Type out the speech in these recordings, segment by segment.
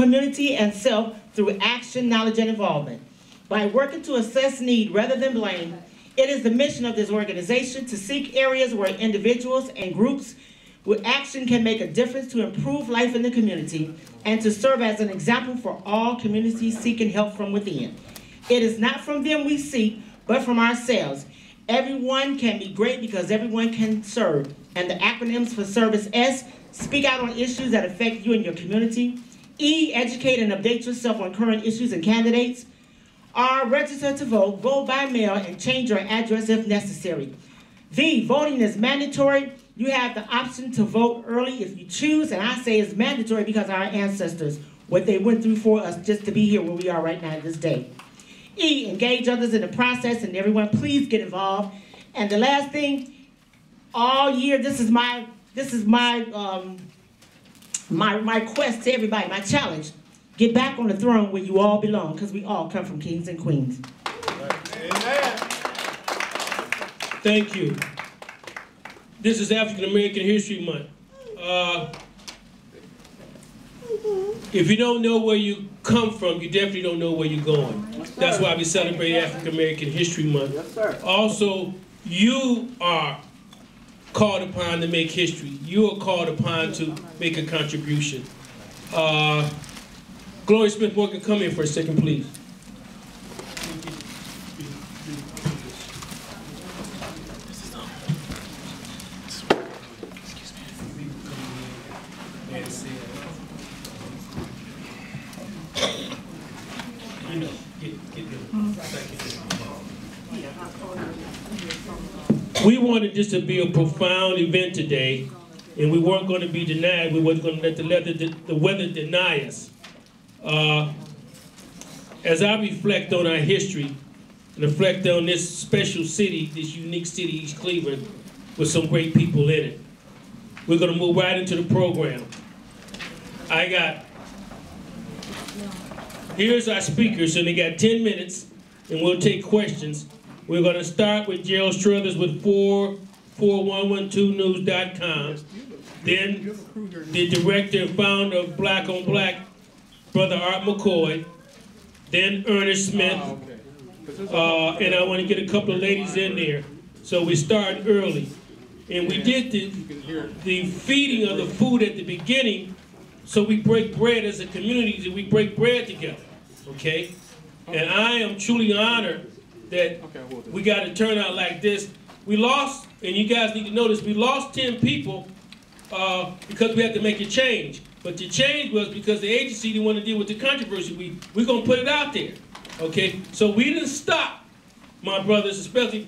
community and self through action, knowledge, and involvement. By working to assess need rather than blame, it is the mission of this organization to seek areas where individuals and groups with action can make a difference to improve life in the community and to serve as an example for all communities seeking help from within. It is not from them we seek, but from ourselves. Everyone can be great because everyone can serve. And the acronyms for service: S, speak out on issues that affect you and your community. E, educate and update yourself on current issues and candidates. R, register to vote, vote by mail, and change your address if necessary. V, voting is mandatory. You have the option to vote early if you choose, and I say it's mandatory because our ancestors, what they went through for us just to be here where we are right now this day. E, engage others in the process, and everyone please get involved. And the last thing, all year, this is my quest to everybody, my challenge. Get back on the throne where you all belong, because we all come from kings and queens. Amen. Thank you. This is African American History Month. If you don't know where you come from, you definitely don't know where you're going. That's why we celebrate African American History Month. Yes, sir. Also, you are called upon to make history. You are called upon to make a contribution. Gloria Smith-Morgan, come in for a second, please. We wanted this to be a profound event today, and we weren't going to be denied. We weren't going to let the weather deny us. As I reflect on our history and reflect on this special city, this unique city, East Cleveland, with some great people in it, we're going to move right into the program. Here's our speakers, and they got 10 minutes, and we'll take questions. We're going to start with Gerald Struthers with 4112news.com. Then the director and founder of Black on Black, Brother Art McCoy. Then Ernest Smith. And I want to get a couple of ladies in there. So we start early. And we did the feeding of the food at the beginning, so we break bread as a community, and we break bread together, okay? And I am truly honored that we got a turnout like this. We lost, and you guys need to know this, we lost 10 people because we had to make a change. But the change was because the agency didn't want to deal with the controversy. We're going to put it out there, okay? So we didn't stop, my brothers, especially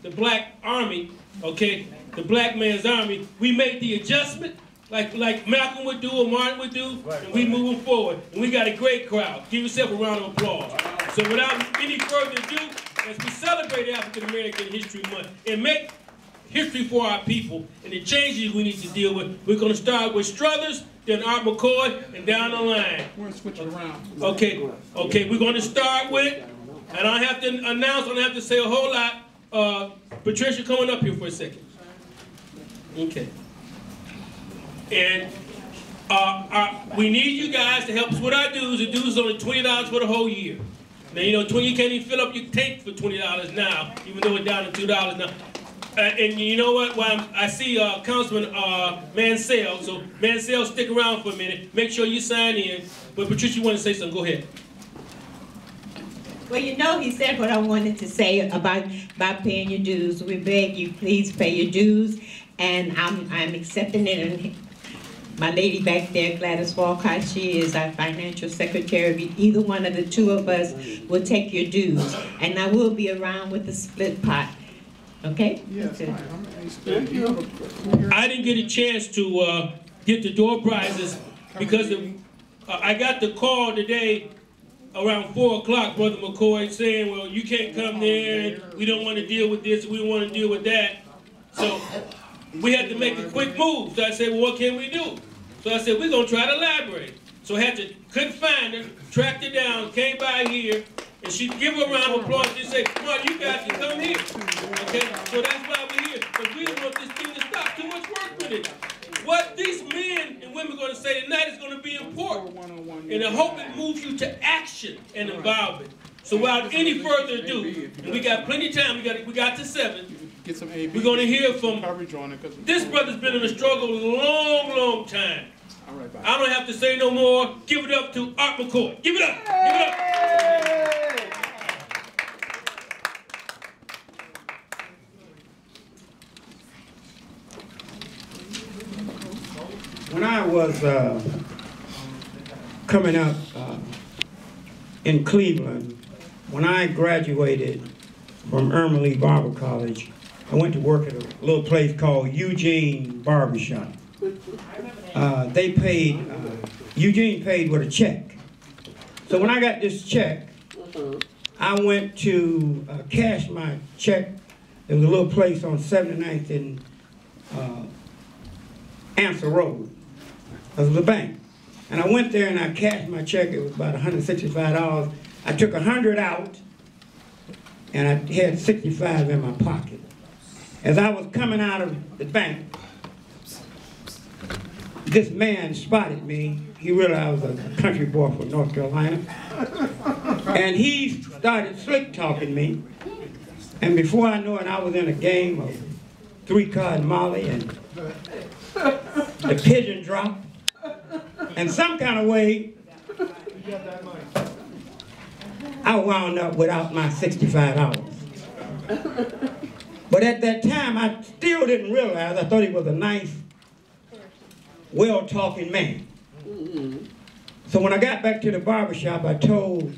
the Black Army, okay? The Black man's army. We made the adjustment like Malcolm would do or Martin would do, and we moving forward. And we got a great crowd. Give yourself a round of applause. So without any further ado, as we celebrate African American History Month and make history for our people and the changes we need to deal with, we're going to start with Struthers, then Art McCoy, and down the line. We're going to switch it around. Okay, we're going to start with, and I don't have to announce, I don't have to say a whole lot. Patricia, coming up here for a second. Okay. And we need you guys to help us with our dues. The dues is only $20 for the whole year. Now, you know, you can't even fill up your tank for $20 now, even though we're down to $2 now. And you know what? Well, I see Councilman Mansell. So Mansell, stick around for a minute. Make sure you sign in. But Patricia, you want to say something? Go ahead. Well, you know, he said what I wanted to say about paying your dues. We beg you, please pay your dues. And I'm accepting it. And my lady back there, Gladys Walcott, she is our financial secretary. Either one of the two of us will take your dues. And I will be around with the split pot. Okay? Yes, okay. I didn't get a chance to get the door prizes because I got the call today around 4 o'clock, Brother McCoy, saying, well, you can't come there, and we don't want to deal with this, we don't want to deal with that. So we had to make a quick move. So I said, well, what can we do? So I said, we're going to try the library. So I couldn't find her, tracked her down, came by here, and she give her a round of applause and say, come on, you guys can come here. Okay? So that's why we're here. Because we don't want this thing to stop. Too much work with it. what these men and women are going to say tonight is going to be important. And I hope it moves you to action and involvement. So without any further ado, and we got plenty of time, we got to 7. We're going to hear from, this brother's been in a struggle a long, long time. I don't have to say no more. Give it up to Art McCoy. Give it up. Give it up. When I was coming up in Cleveland, when I graduated from Irma Lee Barber College, I went to work at a little place called Eugene Barbershop. Eugene paid with a check. So when I got this check, I went to cash my check. There was a little place on 79th in Answer Road. It was a bank. And I went there and I cashed my check. It was about $165. I took 100 out and I had 65 in my pocket. As I was coming out of the bank, this man spotted me. He realized I was a country boy from North Carolina. And he started slick talking me. And before I knew it, I was in a game of 3-card Molly and the pigeon drop. And some kind of way, I wound up without my $65. But at that time, I still didn't realize, I thought he was a nice, well-talking man. So when I got back to the barbershop, I told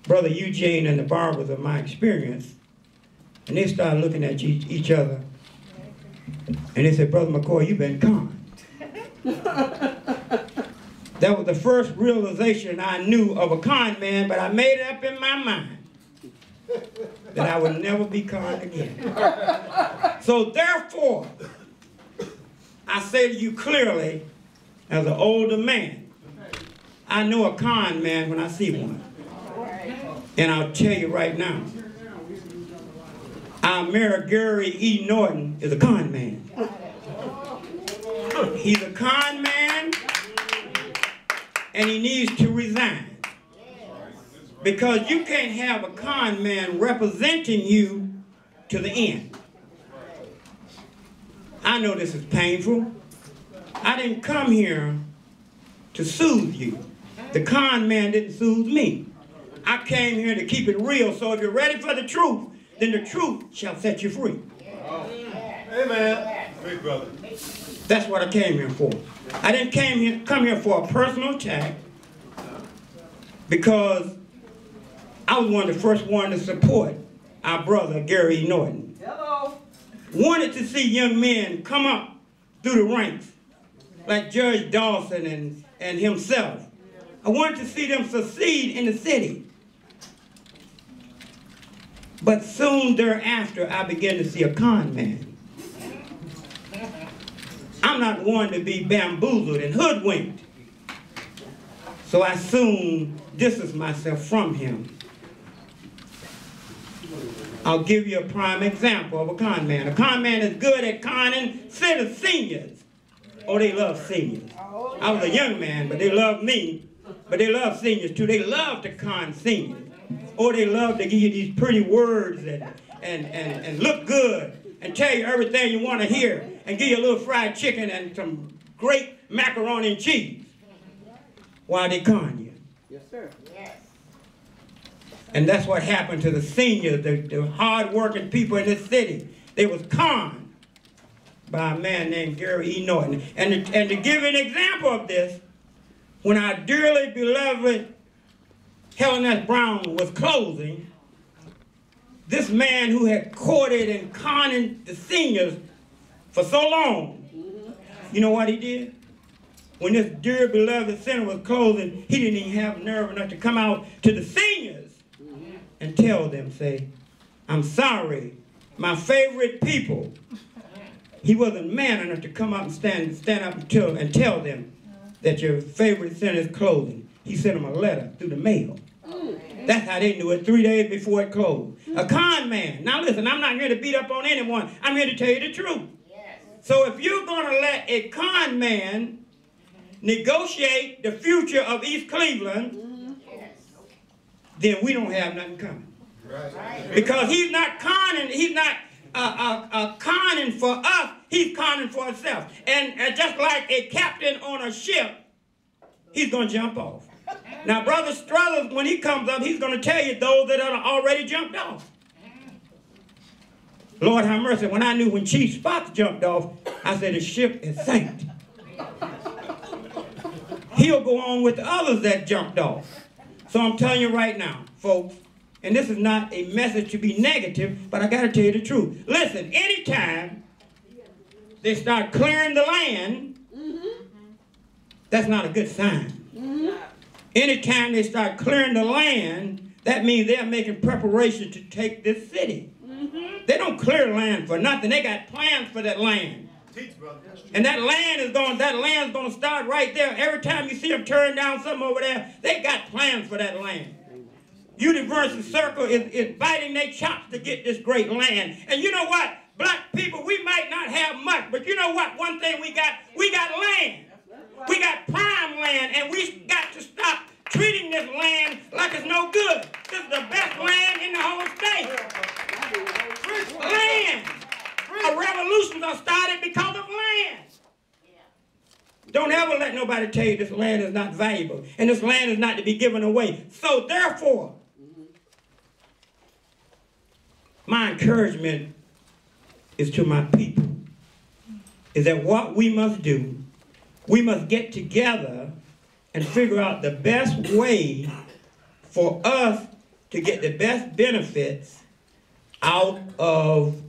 Brother Eugene and the barbers of my experience, and they started looking at each other, and they said, Brother McCoy, you've been conned. That was the first realization I knew of a con man, but I made it up in my mind that I would never be conned again. So therefore, I say to you clearly, as an older man, I know a con man when I see one. And I'll tell you right now, our Mayor Gary Norton is a con man. He's a con man, and he needs to resign. Because you can't have a con man representing you to the end. I know this is painful. I didn't come here to soothe you. The con man didn't soothe me. I came here to keep it real, so if you're ready for the truth, then the truth shall set you free. Amen. Big brother. That's what I came here for. I didn't come here for a personal attack, because I was one of the first ones to support our brother Gary Norton. Hello. Wanted to see young men come up through the ranks, like Judge Dawson and himself. I wanted to see them succeed in the city. But soon thereafter, I began to see a con man. I'm not one to be bamboozled and hoodwinked. So I soon distanced myself from him. I'll give you a prime example of a con man. A con man is good at conning seniors. Oh, they love seniors. I was a young man, but they love me. But they love seniors too. They love to con seniors. Oh, they love to give you these pretty words and look good and tell you everything you want to hear and give you a little fried chicken and some great macaroni and cheese while they con you. Yes, sir. Yes. And that's what happened to the seniors, the hard-working people in this city. They was conned by a man named Gary E. Norton. And to give an example of this, when our dearly beloved Helen S. Brown was closing, this man who had courted and conning the seniors for so long, you know what he did? When this dear beloved center was closing, he didn't even have nerve enough to come out to the seniors and tell them, say, I'm sorry, my favorite people. He wasn't man enough to come up and stand up and tell them that your favorite center is closing. He sent them a letter through the mail. That's how they knew it, 3 days before it closed. A con man. Now listen, I'm not here to beat up on anyone. I'm here to tell you the truth. So if you're going to let a con man negotiate the future of East Cleveland, then we don't have nothing coming. Because he's not conning, he's not conning for us, he's conning for himself. And just like a captain on a ship, he's going to jump off. Now, Brother Struthers, when he comes up, he's going to tell you those that are already jumped off. Lord have mercy, when I knew when Chief Spots jumped off, I said the ship is sank. He'll go on with the others that jumped off. So I'm telling you right now, folks, and this is not a message to be negative, but I got to tell you the truth. Listen, anytime they start clearing the land, that's not a good sign. Anytime they start clearing the land, that means they're making preparation to take this city. They don't clear land for nothing. They got plans for that land. And that land's going to start right there. Every time you see them turn down something over there, they got plans for that land. Universal Circle is biting their chops to get this great land. And you know what? Black people, we might not have much, but you know what? One thing we got land. We got prime land, and we got to stop treating this land like it's no good. This is the best land in the whole state. Land. A revolution was started because of land. Don't ever let nobody tell you this land is not valuable, and this land is not to be given away. So therefore, my encouragement is to my people, is that what we must do, we must get together and figure out the best way for us to get the best benefits out of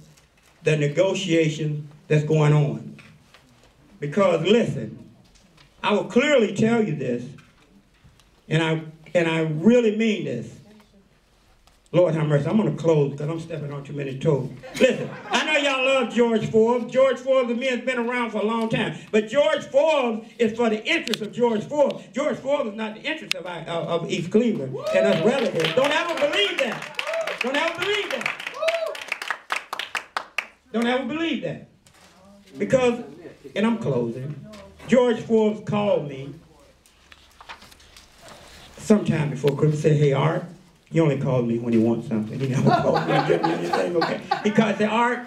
the negotiation that's going on. Because listen, I will clearly tell you this, and I really mean this. Lord have mercy, I'm going to close because I'm stepping on too many toes. Listen, I know y'all love George Forbes. George Forbes and me has been around for a long time. But George Forbes is for the interest of George Forbes. George Forbes is not the interest of East Cleveland and us relatives. Don't ever believe that. Don't ever believe that. Don't ever believe that. Because, and I'm closing, George Forbes called me sometime before Christmas, said, hey, Art, he only called me when he wants something. He never called me and give me anything, okay? Because the Art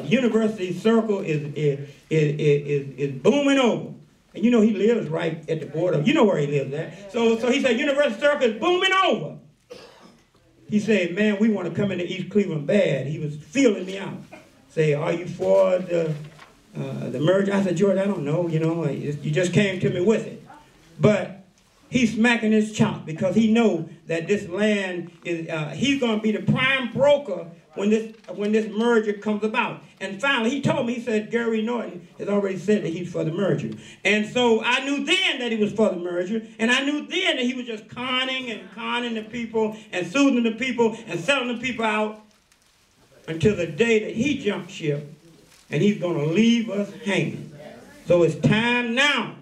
University Circle is booming over. And you know he lives right at the border. You know where he lives at. So he said, University Circle is booming over. He said, man, we want to come into East Cleveland bad. He was feeling me out. Say, are you for the merger? I said, George, I don't know. You know, you just came to me with it. But he's smacking his chop because he knows that this land is, he's going to be the prime broker when this merger comes about. And finally, he told me, he said, Gary Norton has already said that he's for the merger. And so I knew then that he was for the merger, and I knew then that he was just conning the people and soothing the people and selling the people out until the day that he jumped ship, and he's going to leave us hanging. So it's time now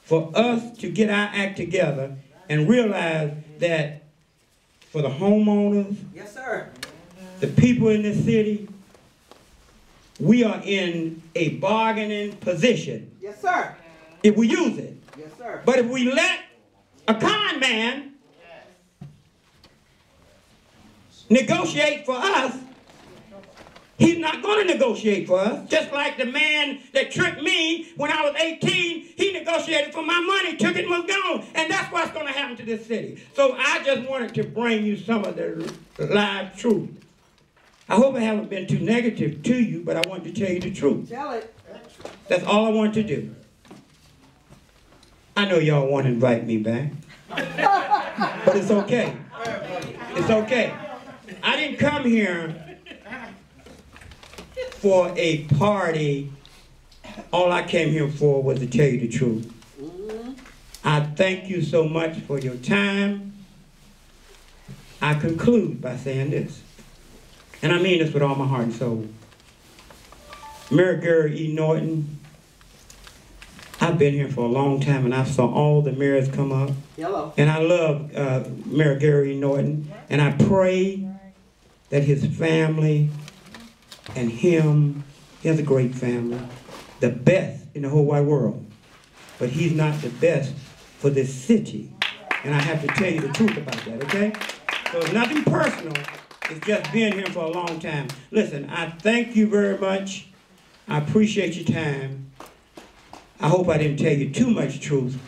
for us to get our act together and realize that for the homeowners, yes, sir, the people in this city, we are in a bargaining position. Yes, sir. If we use it. Yes, sir. But if we let a con man negotiate for us, he's not going to negotiate for us. Just like the man that tricked me when I was 18, he negotiated for my money, took it and was gone. And that's what's going to happen to this city. So I just wanted to bring you some of the live truth. I hope I haven't been too negative to you, but I want to tell you the truth. Tell it. That's all I want to do. I know y'all want to invite me back. But it's okay. It's okay. I didn't come here for a party. All I came here for was to tell you the truth. I thank you so much for your time. I conclude by saying this, and I mean this with all my heart and soul. Mayor Gary Norton, I've been here for a long time, and I saw all the mayors come up. Hello. And I love Mayor Gary Norton, and I pray that his family and him He has a great family, the best in the whole wide world. But he's not the best for this city. And I have to tell you the truth about that, okay? So it's nothing personal. It's just being here for a long time. Listen, I thank you very much. I appreciate your time. I hope I didn't tell you too much truth.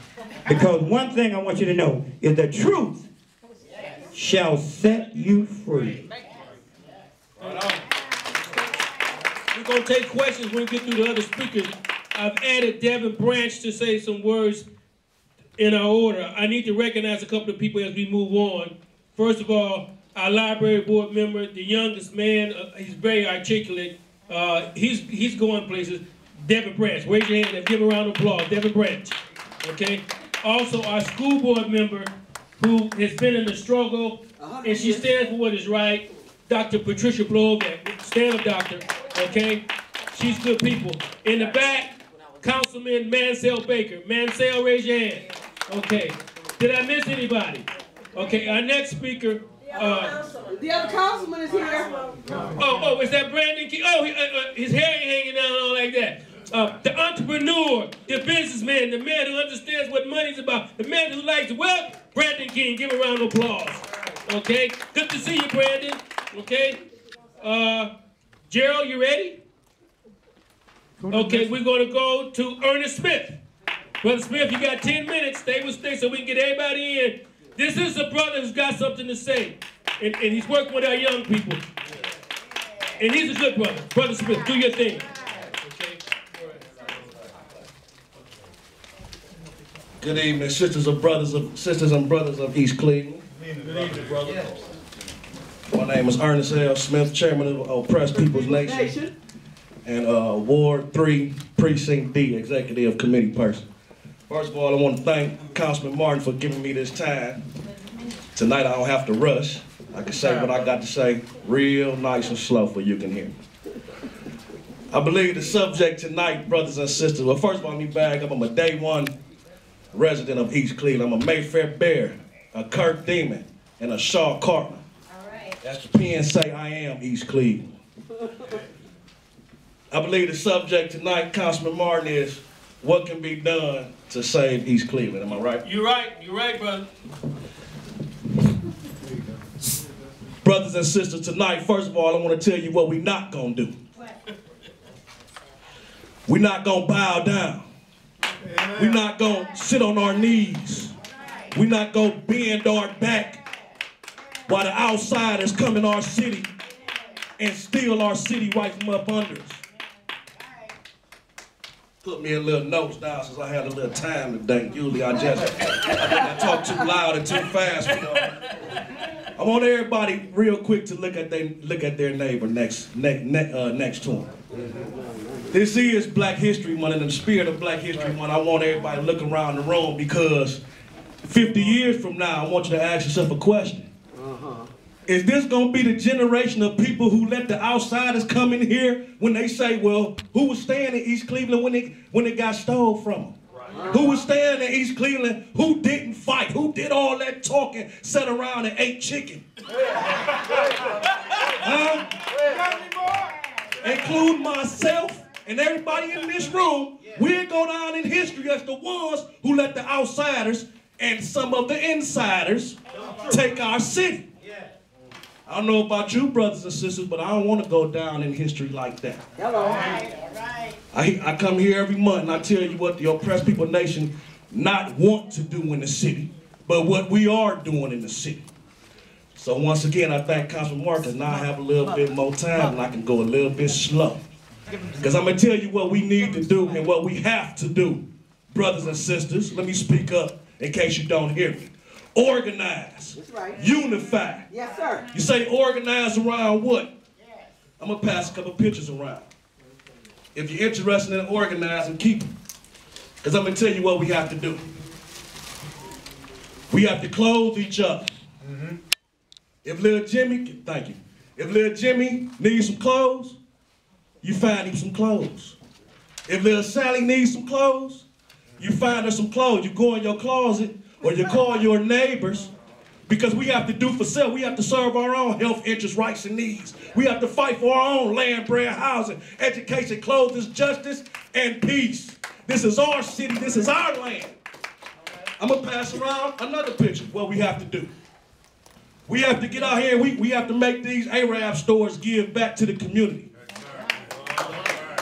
Because one thing I want you to know is the truth shall set you free. We're going to take questions when we get through the other speakers. I've added Devin Branch to say some words in our order. I need to recognize a couple of people as we move on. First of all, our library board member, the youngest man, he's very articulate. He's going places. Devin Branch, raise your hand and give a round of applause. Devin Branch, okay? Also, our school board member who has been in the struggle, and she stands for what is right, Dr. Patricia Blovac. Stand up, doctor, okay? She's good people. In the back, Councilman Mansell Baker. Mansell, raise your hand. Okay. Did I miss anybody? Okay, our next speaker. The other councilman is here. Oh, is that Brandon King? Oh, his hair ain't hanging down all like that. The entrepreneur, the businessman, the man who understands what money's about, the man who likes wealth, Brandon King. Give a round of applause. Okay? Good to see you, Brandon. Okay? Gerald, you ready? Okay, we're going to go to Ernest Smith. Brother Smith, you got 10 minutes. Stay so we can get everybody in. This is a brother who's got something to say. And he's working with our young people. And he's a good brother. Brother Smith, do your thing. Okay. Good evening, sisters and brothers of East Cleveland. Good evening, brother. My name is Ernest L. Smith, chairman of Oppressed People's Nation. And Ward 3, Precinct D, executive committee person. First of all, I want to thank Councilman Martin for giving me this time. Tonight I don't have to rush. I can say what I got to say real nice and slow so you can hear me. I believe the subject tonight, brothers and sisters, well, first of all, let me bag up. I'm a day one resident of East Cleveland. I'm a Mayfair Bear, a Kirk Demon, and a Shaw Cartman. All right. That's the PNC I am East Cleveland. I believe the subject tonight, Councilman Martin, is what can be done to save East Cleveland. Am I right? You're right, brother. Brothers and sisters, tonight, first of all, I want to tell you what we're not going to do. We're not going to bow down. We're not going to sit on our knees. We're not going to bend our back while the outsiders come in our city and steal our city right from up under us. Put me a little notes down since I had a little time today. Usually I talk too loud and too fast. You know. I want everybody real quick to look at their neighbor next to them. This is Black History Month, and in the spirit of Black History Month, I want everybody to look around the room because 50 years from now, I want you to ask yourself a question. Is this going to be the generation of people who let the outsiders come in here when they say, well, who was staying in East Cleveland when it got stole from them? Right. Who was staying in East Cleveland? Who didn't fight? Who did all that talking, sat around and ate chicken? Include myself and everybody in this room, we'll go down in history as the ones who let the outsiders and some of the insiders take our city. I don't know about you, brothers and sisters, but I don't want to go down in history like that. Hello. I come here every month and I tell you what the Oppressed People Nation not want to do in the city, but what we are doing in the city. So once again, I thank Councilman Martin. Now I have a little bit more time and I can go a little bit slow. Because I'm going to tell you what we need to do and what we have to do, brothers and sisters. Let me speak up in case you don't hear me. Organize. That's right. Unify. Yes, sir. You say organize around what? Yes. I'm going to pass a couple pictures around. If you're interested in organizing, keep them. Because I'm going to tell you what we have to do. We have to clothe each other. Mm-hmm. If little Jimmy, thank you. If little Jimmy needs some clothes, you find him some clothes. If little Sally needs some clothes, you find her some clothes. You go in your closet or you call your neighbors Because we have to do for self. We have to serve our own health, interests, rights, and needs. We have to fight for our own land, bread, housing, education, clothes, justice, and peace. This is our city. This is our land. I'm going to pass around another picture of what we have to do. We have to get out here and we have to make these Arab stores give back to the community.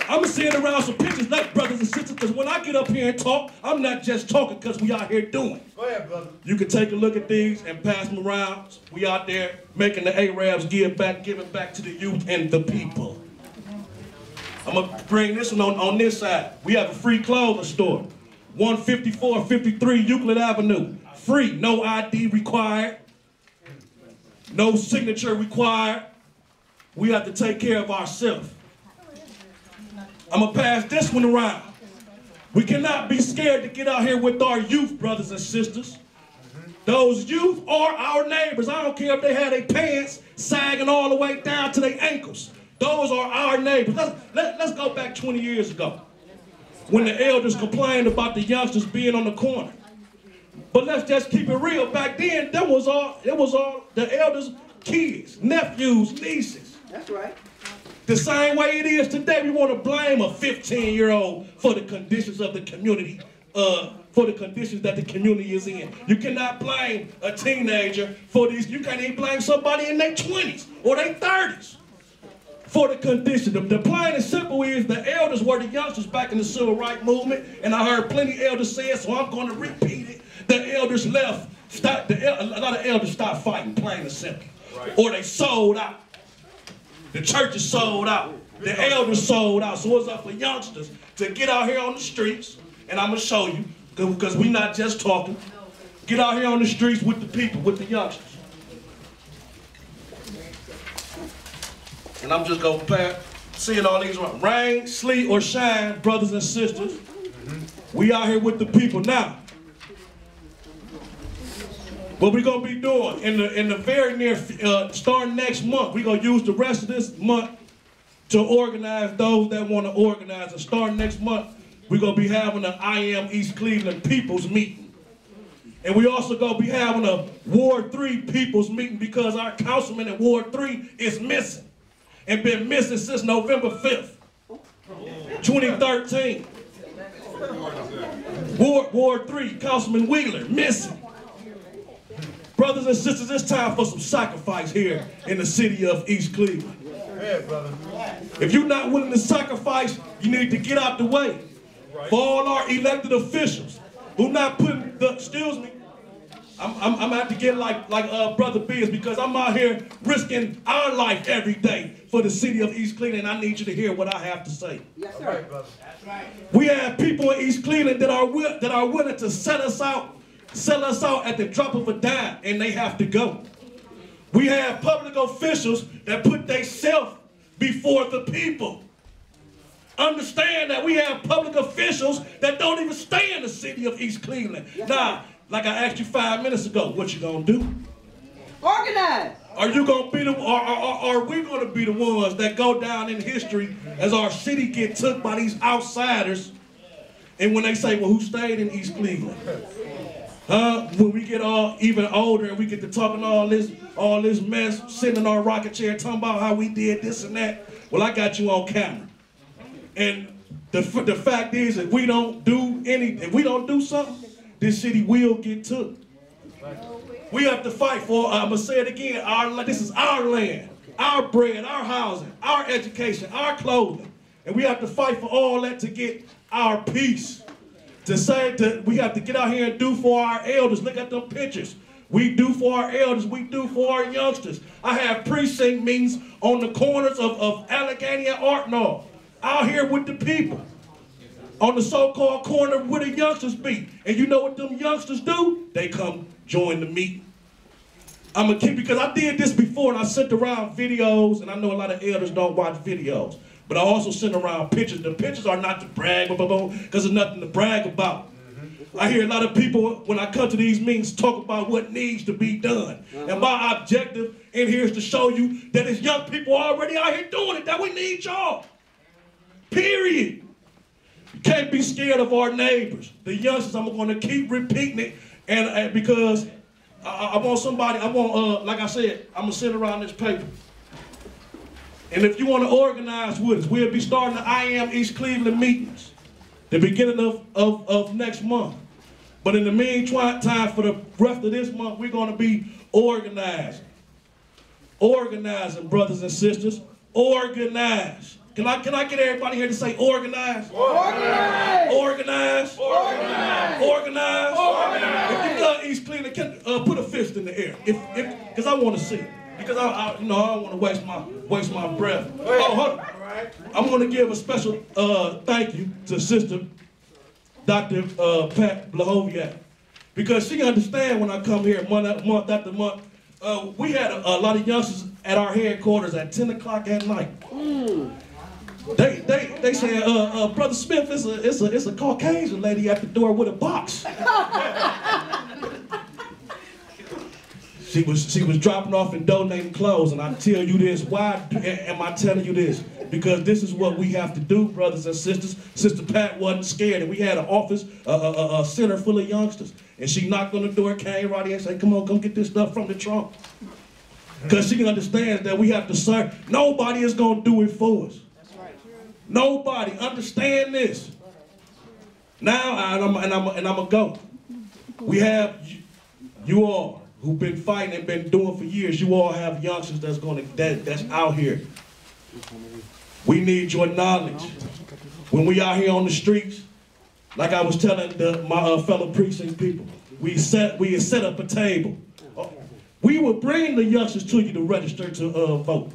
I'm going to send around some pictures, like brothers and sisters, because when I get up here and talk, I'm not just talking because we out here doing. Go ahead, brother. You can take a look at these and pass them around. We out there making the Arabs give back, giving back to the youth and the people. I'm going to bring this one on this side. We have a free clothing store. 15453 Euclid Avenue. Free, no ID required. No signature required. We have to take care of ourselves. I'm going to pass this one around. We cannot be scared to get out here with our youth, brothers and sisters. Those youth are our neighbors. I don't care if they have their pants sagging all the way down to their ankles. Those are our neighbors. Let's go back 20 years ago when the elders complained about the youngsters being on the corner. But let's just keep it real. Back then, it was all the elders' kids, nephews, nieces. That's right. The same way it is today, we want to blame a 15-year-old for the conditions of the community, for the conditions that the community is in. You cannot blame a teenager for these. You can't even blame somebody in their 20s or their 30s for the condition. The plain and simple is the elders were the youngsters back in the civil rights movement, and I heard plenty of elders say it, so I'm going to repeat it. The elders left. A lot of elders stopped fighting, plain and simple. Right. Or they sold out. The church is sold out. The elders sold out. So it's up for youngsters to get out here on the streets, and I'm going to show you, because we're not just talking. Get out here on the streets with the people, with the youngsters. And I'm just going to seeing all these around. Rain, sleet, or shine, brothers and sisters, we out here with the people now. What we're going to be doing in the very near, starting next month, we're going to use the rest of this month to organize those that want to organize. And starting next month, we're going to be having an I Am East Cleveland People's Meeting. And we also going to be having a Ward 3 People's Meeting because our councilman in Ward 3 is missing. And been missing since November 5th, 2013. Ward 3, Councilman Wheeler, missing. Brothers and sisters, it's time for some sacrifice here in the city of East Cleveland. Yeah, brother. If you're not willing to sacrifice, you need to get out the way. Right. For all our elected officials who not putting the, excuse me, I'm gonna have to get like Brother Biz, because I'm out here risking our life every day for the city of East Cleveland, and I need you to hear what I have to say. Yes, sir. Right, brother. That's right. We have people in East Cleveland that are willing to sell us out at the drop of a dime, and they have to go. We have public officials that put themselves before the people. Understand that we have public officials that don't even stay in the city of East Cleveland. Yes, now, like I asked you 5 minutes ago, what you gonna do? Organize. Are you gonna be the? Are we gonna be the ones that go down in history as our city get took by these outsiders? And when they say, well, who stayed in East Cleveland? When we get even older and we get to talking all this mess, sitting in our rocket chair talking about how we did this and that. Well, I got you on camera. And the fact is, if we don't do anything, if we don't do something, this city will get took. We have to fight for, I'm going to say it again, this is our land, our bread, our housing, our education, our clothing. And we have to fight for all that to get our peace. We have to get out here and do for our elders. Look at them pictures. We do for our elders. We do for our youngsters. I have precinct meetings on the corners of Allegheny and N.O.A.H. out here with the people. On the so-called corner where the youngsters be. And you know what them youngsters do? They come join the meeting. I'm going to keep, because I did this before and I sent around videos, and I know a lot of elders don't watch videos. But I also send around pictures. The pictures are not to brag about, because there's nothing to brag about. I hear a lot of people, when I come to these meetings, talk about what needs to be done. And my objective in here is to show you that it's young people already out here doing it, that we need y'all. Period. You can't be scared of our neighbors. The youngsters, I'm going to keep repeating it, and because I want somebody, like I said, I'm gonna send around this paper. And if you want to organize with us, we'll be starting the I Am East Cleveland meetings, the beginning of next month. But in the meantime, for the rest of this month, we're gonna be organizing. Organizing, brothers and sisters, organize. Can I get everybody here to say organize? Organize! Organize! Organize! Organize! Organize! If you love East Cleveland, put a fist in the air. Because I want to see it. Because I don't want to waste my breath. Oh, hold on. I'm going to give a special thank you to Sister Dr. Pat Blahoviak. Because she understands when I come here month after month. We had a lot of youngsters at our headquarters at 10 o'clock at night. They said, Brother Smith, it's a Caucasian lady at the door with a box. She was dropping off and donating clothes, and I tell you this. Why am I telling you this? Because this is what we have to do, brothers and sisters. Sister Pat wasn't scared, and we had an office, a center full of youngsters, and she knocked on the door, came right in, and said, "Come on, come get this stuff from the trunk." Because she understands that we have to serve. Nobody is going to do it for us. Nobody. Understand this. Now, and I'm going to go. We have you all who've been fighting and been doing for years. You all have youngsters that's out here. We need your knowledge. When we out here on the streets, like I was telling my fellow precinct people, we set up a table. We will bring the youngsters to you to register to vote.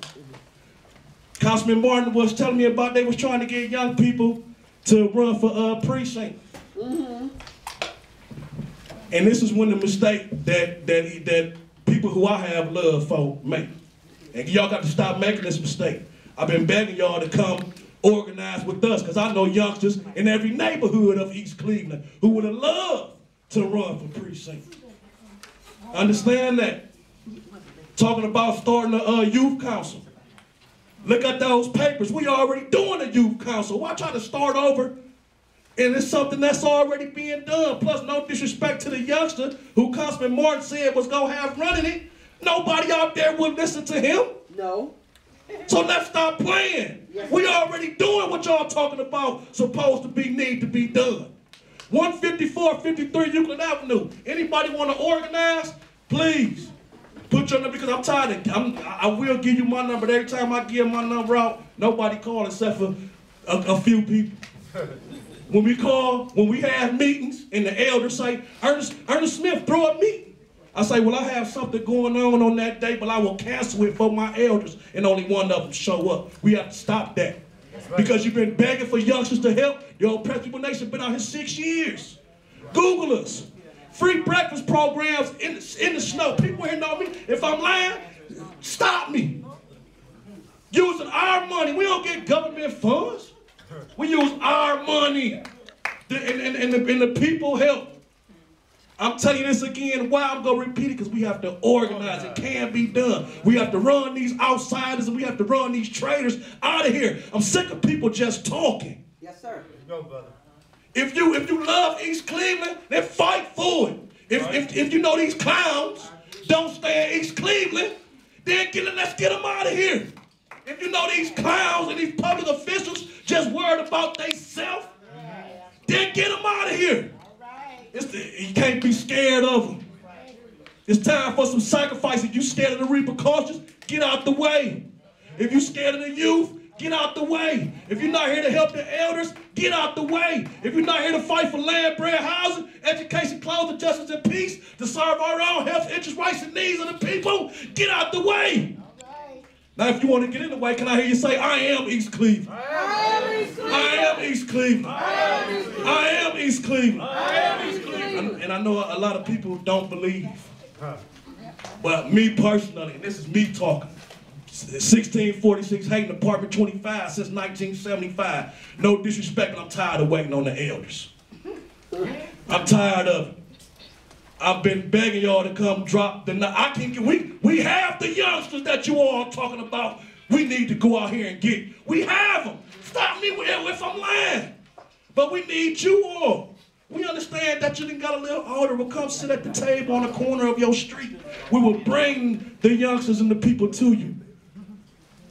Councilman Martin was telling me about they was trying to get young people to run for precinct. And this is one of the mistakes that people who I have love for make. And y'all got to stop making this mistake. I've been begging y'all to come organize with us, because I know youngsters in every neighborhood of East Cleveland who would have loved to run for precinct. Understand that. Talking about starting a youth council. Look at those papers. We already doing a youth council. Why try to start over? And it's something that's already being done. Plus, no disrespect to the youngster who Councilman Martin said was going to have running it. Nobody out there would listen to him. No. So let's stop playing. Yes. We already doing what y'all talking about supposed to need to be done. 154-53 Euclid Avenue. Anybody want to organize? Please. Put your number, because I'm tired of, I will give you my number. Every time I give my number out, nobody call except for a few people. When we call, when we have meetings, and the elders say, Ernest Smith, throw a meeting. I say, well, I have something going on that day, but I will cancel it for my elders, and only one of them show up. We have to stop that. Right. Because you've been begging for youngsters to help. The old Press People Nation been out here 6 years. Google us. Free breakfast programs in the snow. People here know me. If I'm lying, stop me. Using our money. We don't get government funds. We use our money. And the people help. I'm telling you this again. Why? I'm going to repeat it, because we have to organize. It can be done. We have to run these outsiders, and we have to run these traitors out of here. I'm sick of people just talking. Yes, sir. Go, brother. If you love East Cleveland, then fight for it. If you know these clowns don't stay in East Cleveland, then let's get them out of here. If you know these clowns and these public officials just worried about themselves, then get them out of here. You can't be scared of them. It's time for some sacrifice. If you're scared of the repercussions, get out the way. If you're scared of the youth, get out the way. If you're not here to help the elders, get out the way. If you're not here to fight for land, bread, housing, education, clothes, justice, and peace, to serve our own health, interests, rights, and needs of the people, get out the way. Now, if you want to get in the way, can I hear you say, I am East Cleveland. I am East Cleveland. I am East Cleveland. I am East Cleveland. And I know a lot of people don't believe. But me personally, and this is me talking, 1646 Hayden, Apartment 25 since 1975. No disrespect, but I'm tired of waiting on the elders. I'm tired of it. I've been begging y'all to come drop the we have the youngsters that you all are talking about. We need to go out here and get. We have them. Stop me if I'm lying. But we need you all. We understand that you done got a little older. Well, come sit at the table on the corner of your street. We will bring the youngsters and the people to you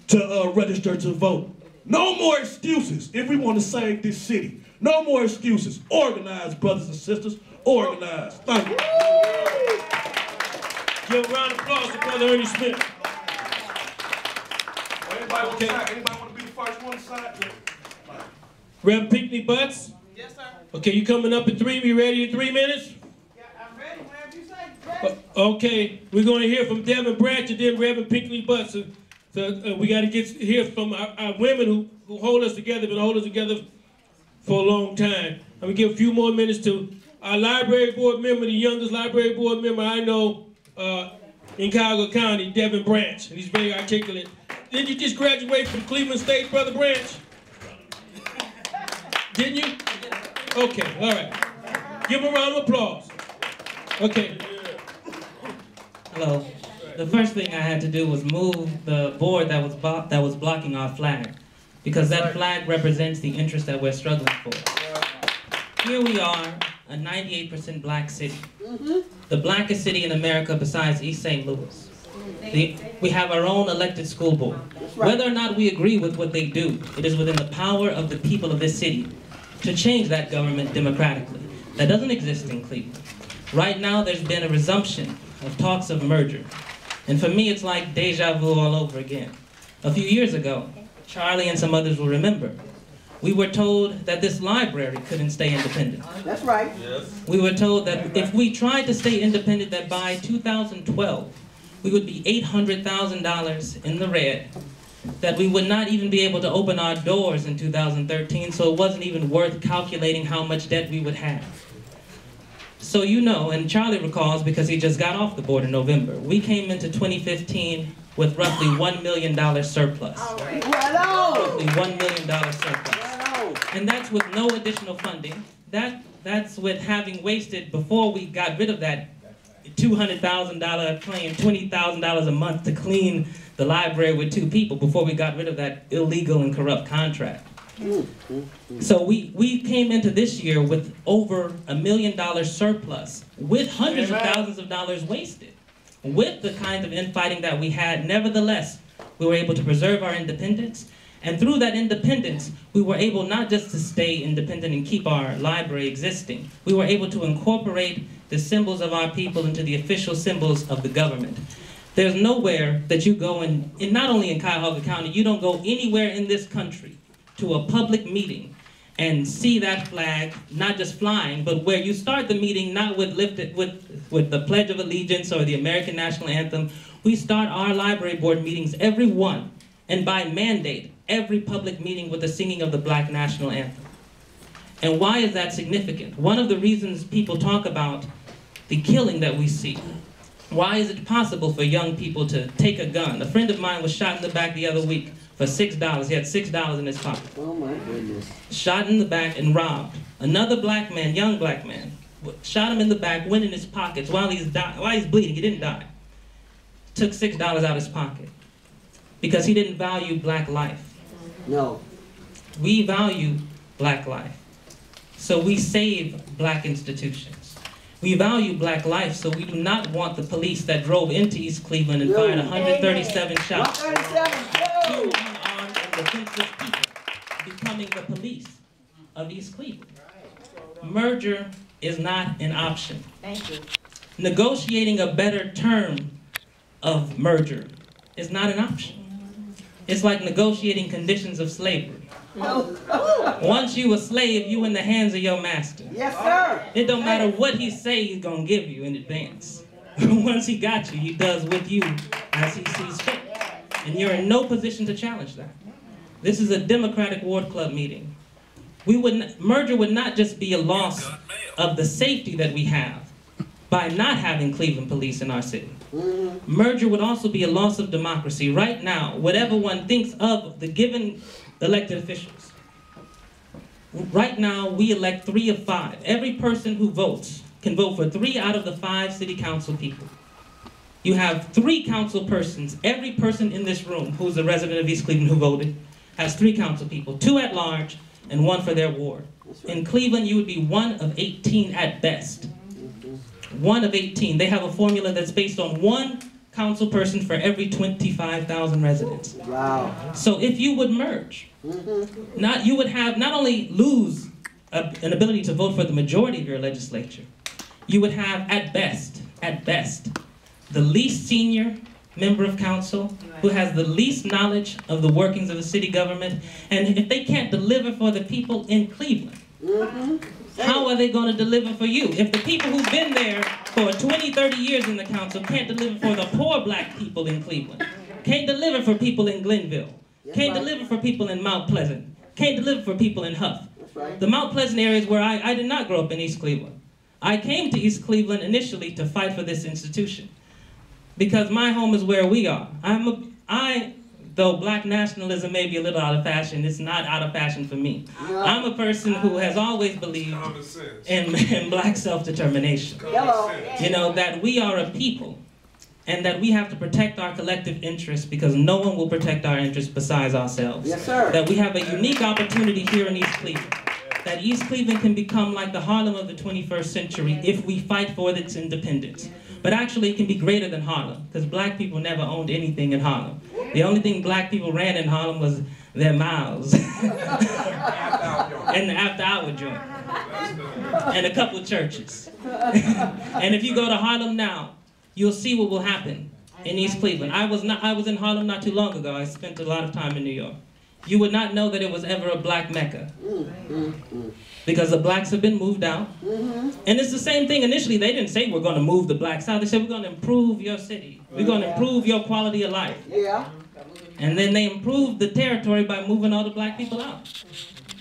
to register to vote. No more excuses if we want to save this city. No more excuses. Organize, brothers and sisters. Organize. Thank you. Give a round of applause to Brother Ernie Smith. Anybody want to be the first one to sign? Rev Pinckney Butts? Yes, sir. Okay, you coming up in 3? We ready in 3 minutes? Yeah, I'm ready whenever you say. Ready. Okay, we're going to hear from Devin Branch and then Reverend Pinckney Butts. So we got to hear from our women who hold us together, been holding us together for a long time. I'm going to give a few more minutes to our library board member, the youngest library board member I know in Cuyahoga County, Devin Branch. And he's very articulate. Didn't you just graduate from Cleveland State, Brother Branch? Didn't you? Okay, all right. Give him a round of applause. Okay. Hello. The first thing I had to do was move the board that was blocking our flag, because that flag represents the interest that we're struggling for. Here we are, a 98% black city. The blackest city in America besides East St. Louis. We have our own elected school board. Whether or not we agree with what they do, it is within the power of the people of this city to change that government democratically. That doesn't exist in Cleveland. Right now, there's been a resumption of talks of merger. And for me, it's like deja vu all over again. A few years ago, Charlie and some others will remember, we were told that this library couldn't stay independent. That's right. Yes. We were told that if we tried to stay independent, that by 2012, we would be $800,000 in the red, that we would not even be able to open our doors in 2013, so it wasn't even worth calculating how much debt we would have. So you know, and Charlie recalls because he just got off the board in November, we came into 2015 with roughly $1 million surplus. Right. Roughly $1 million surplus. And that's with no additional funding. That's with having wasted, before we got rid of that $200,000 claim, $20,000 a month to clean the library with 2 people, before we got rid of that illegal and corrupt contract. So we came into this year with over $1 million surplus, with hundreds of thousands of dollars wasted. With the kind of infighting that we had, nevertheless, we were able to preserve our independence. And through that independence, we were able not just to stay independent and keep our library existing, we were able to incorporate the symbols of our people into the official symbols of the government. There's nowhere that you go in not only in Cuyahoga County, you don't go anywhere in this country to a public meeting and see that flag not just flying, but where you start the meeting not with the Pledge of Allegiance or the American National Anthem. We start our library board meetings, every one, and by mandate, every public meeting with the singing of the Black National Anthem. And why is that significant? One of the reasons people talk about the killing that we see. Why is it possible for young people to take a gun? A friend of mine was shot in the back the other week for $6. He had $6 in his pocket. Oh my goodness. Shot in the back and robbed. Another black man, young black man, shot him in the back, went in his pockets while he's bleeding. He didn't die. Took $6 out of his pocket because he didn't value black life. No. We value black life. So we save black institutions. We value black life, so we do not want the police that drove into East Cleveland and fired 137 shots. 137. Unarmed and defenseless people becoming the police of East Cleveland. Merger is not an option. Thank you. Negotiating a better term of merger is not an option. It's like negotiating conditions of slavery. Once you a slave, you in the hands of your master. Yes, sir. It don't matter what he say he's gonna give you in advance. Once he got you, he does with you as he sees fit. And you're in no position to challenge that. This is a Democratic Ward Club meeting. Merger would not just be a loss of the safety that we have by not having Cleveland police in our city. Merger would also be a loss of democracy. Right now, whatever one thinks of the given elected officials, right now we elect 3 of 5. Every person who votes can vote for 3 out of the 5 city council people. You have 3 council persons. Every person in this room who's a resident of East Cleveland who voted has 3 council people, 2 at large and 1 for their ward. In Cleveland, you would be 1 of 18 at best. 1 of 18. They have a formula that's based on 1 council person for every 25,000 residents. Wow. So if you would merge, you would have not only lose an ability to vote for the majority of your legislature, you would have at best, the least senior member of council who has the least knowledge of the workings of the city government, and if they can't deliver for the people in Cleveland, how are they going to deliver for you? If the people who've been there for 20, 30 years in the council can't deliver for the poor black people in Cleveland, can't deliver for people in Glenville, can't deliver for people in Mount Pleasant, can't deliver for people in Huff. The Mount Pleasant area is where I did not grow up in East Cleveland. I came to East Cleveland initially to fight for this institution because my home is where we are. Though black nationalism may be a little out of fashion, it's not out of fashion for me. I'm a person who has always believed in black self-determination. You know, that we are a people and that we have to protect our collective interests because no one will protect our interests besides ourselves. Yes, sir. That we have a unique opportunity here in East Cleveland. That East Cleveland can become like the Harlem of the 21st century if we fight for its independence. But actually it can be greater than Harlem, because black people never owned anything in Harlem. The only thing black people ran in Harlem was their mouths. And the after-hour joint. And a couple churches. And if you go to Harlem now, you'll see what will happen in East Cleveland. I was in Harlem not too long ago. I spent a lot of time in New York. You would not know that it was ever a black Mecca. Because the blacks have been moved out. And it's the same thing initially. They didn't say we're going to move the blacks out. They said we're going to improve your city. We're going to improve your quality of life. Yeah. And then they improved the territory by moving all the black people out.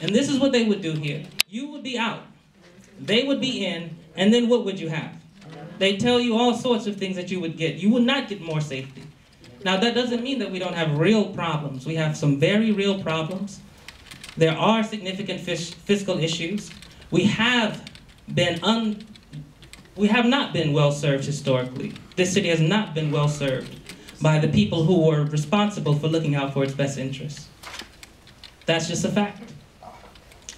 And this is what they would do here. You would be out. They would be in. And then what would you have? They tell you all sorts of things that you would get. You would not get more safety. Now that doesn't mean that we don't have real problems. We have some very real problems. There are significant fiscal issues. We have not been well served historically. This city has not been well served by the people who were responsible for looking out for its best interests. That's just a fact.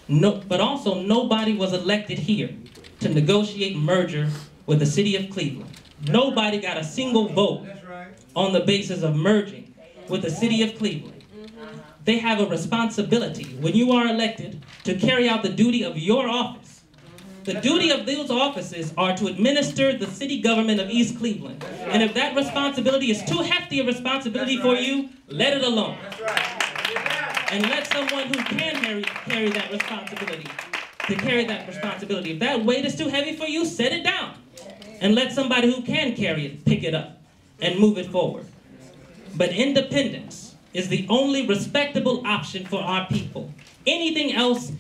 No, but also nobody was elected here to negotiate merger with the city of Cleveland. Nobody got a single vote on the basis of merging with the city of Cleveland. They have a responsibility when you are elected to carry out the duty of your office. The duty of those offices are to administer the city government of East Cleveland. And if that responsibility is too hefty a responsibility for you, let it alone. And let someone who can carry that responsibility to carry that responsibility. If that weight is too heavy for you, set it down. And let somebody who can carry it pick it up and move it forward. But independence is the only respectable option for our people. Anything else